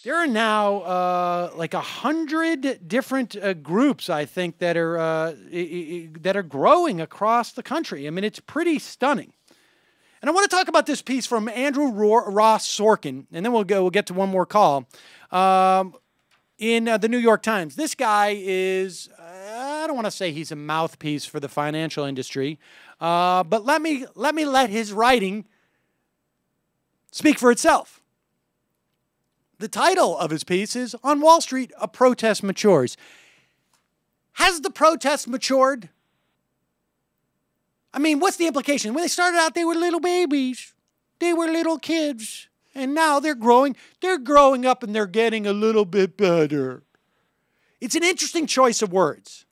There are now like 100 different groups, I think, that are growing across the country. I mean, it's pretty stunning. And I want to talk about this piece from Andrew Ross Sorkin, and then we'll get to one more call. In the New York Times, this guy is, I don't want to say he's a mouthpiece for the financial industry, but let me let his writing speak for itself. The title of his piece is "On Wall Street, a Protest Matures." Has the protest matured? I mean, what's the implication? When they started out, they were little babies. They were little kids. And now they're growing. They're growing up and they're getting a little bit better. It's an interesting choice of words.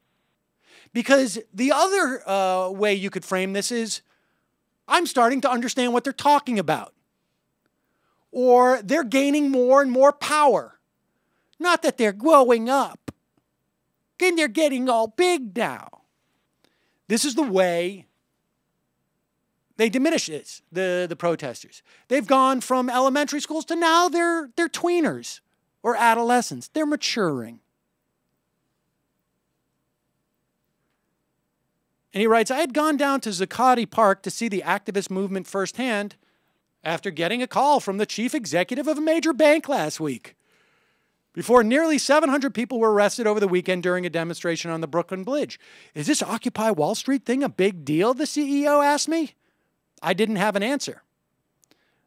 Because the other way you could frame this is, I'm starting to understand what they're talking about. Or they're gaining more and more power. Not that they're growing up. And they're getting all big now. This is the way they diminish this, the protesters. They've gone from elementary schools to now they're tweeners or adolescents. They're maturing. And he writes, I had gone down to Zuccotti Park to see the activist movement firsthand after getting a call from the chief executive of a major bank last week. Before nearly 700 people were arrested over the weekend during a demonstration on the Brooklyn Bridge. Is this Occupy Wall Street thing a big deal? The CEO asked me. I didn't have an answer.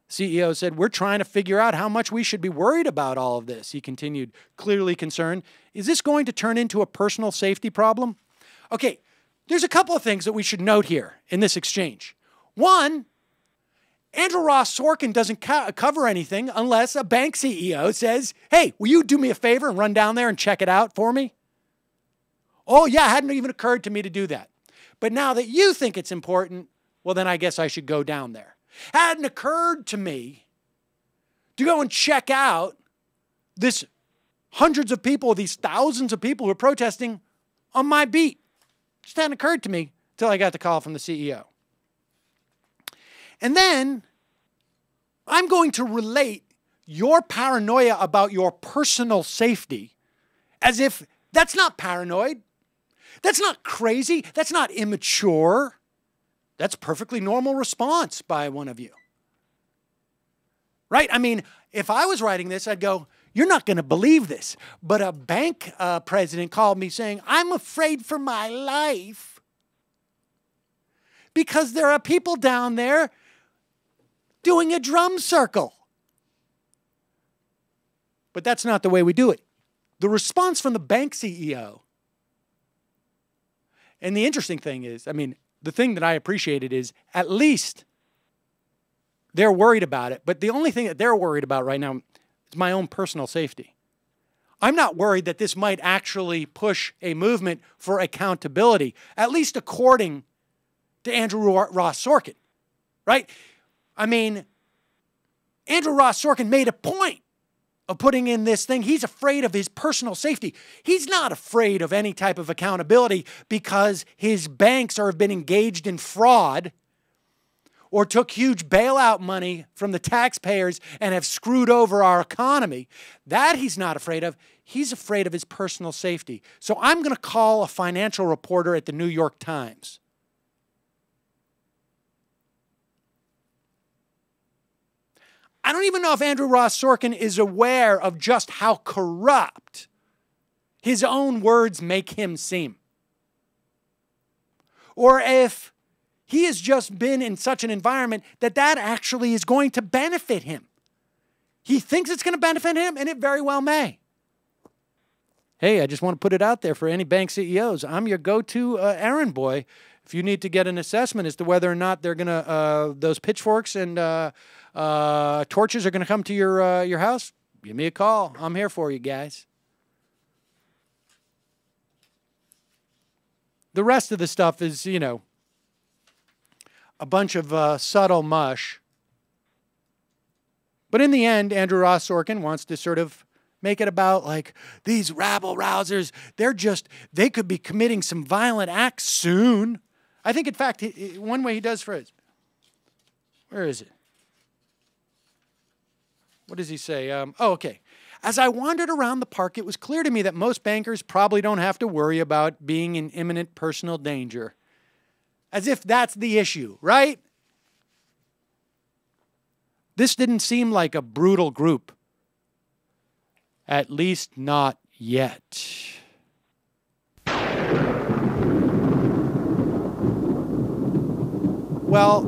The CEO said, we're trying to figure out how much we should be worried about all of this. He continued, clearly concerned. Is this going to turn into a personal safety problem? Okay, there's a couple of things that we should note here in this exchange. One, Andrew Ross Sorkin doesn't cover anything unless a bank CEO says, hey, will you do me a favor and run down there and check it out for me? Oh, yeah, it hadn't even occurred to me to do that. But now that you think it's important, well, then I guess I should go down there. Hadn't occurred to me to go and check out this hundreds of people, these thousands of people who are protesting on my beat. Just hadn't occurred to me until I got the call from the CEO. And then I'm going to relate your paranoia about your personal safety as if that's not paranoid. That's not crazy. That's not immature. That's a perfectly normal response by one of you. Right? I mean, if I was writing this, I'd go, you're not going to believe this. But a bank president called me saying, I'm afraid for my life because there are people down there doing a drum circle. But that's not the way we do it. The response from the bank CEO, and the interesting thing is, I mean, the thing that I appreciated is at least they're worried about it, but the only thing that they're worried about right now is my own personal safety. I'm not worried that this might actually push a movement for accountability, at least according to Andrew Ross Sorkin, right? I mean, Andrew Ross Sorkin made a point of putting in this thing. He's afraid of his personal safety. He's not afraid of any type of accountability because his banks have been engaged in fraud or took huge bailout money from the taxpayers and have screwed over our economy. That he's not afraid of. He's afraid of his personal safety. So I'm going to call a financial reporter at the New York Times. I don't even know if Andrew Ross Sorkin is aware of just how corrupt his own words make him seem. Or if he has just been in such an environment that actually is going to benefit him. He thinks it's going to benefit him, and it very well may. Hey, I just want to put it out there for any bank CEOs. I'm your go-to errand boy if you need to get an assessment as to whether or not they're going to, those pitchforks and torches are going to come to your house. Give me a call. I'm here for you guys. The rest of the stuff is, you know, a bunch of subtle mush. But in the end, Andrew Ross Sorkin wants to sort of make it about like these rabble-rousers. They could be committing some violent acts soon. I think, in fact, one way he does phrase. Where is it? What does he say? Okay. As I wandered around the park, it was clear to me that most bankers probably don't have to worry about being in imminent personal danger. As if that's the issue, right? This didn't seem like a brutal group. At least not yet. Well,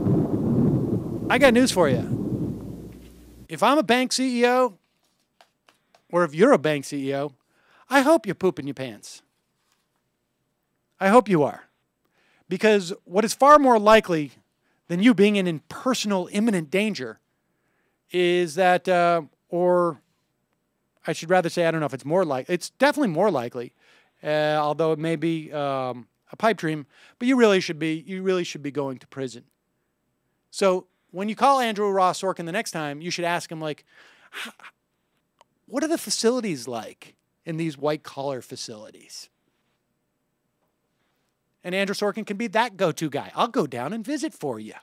I got news for you. If I'm a bank CEO, or if you're a bank CEO, I hope you're pooping your pants. I hope you are. Because what is far more likely than you being in personal imminent danger is that, or I should rather say, I don't know if it's more likely, it's definitely more likely, although it may be a pipe dream, but you really should be going to prison. So when you call Andrew Ross Sorkin the next time, you should ask him, like, what are the facilities like in these white-collar facilities? And Andrew Sorkin can be that go-to guy. I'll go down and visit for you.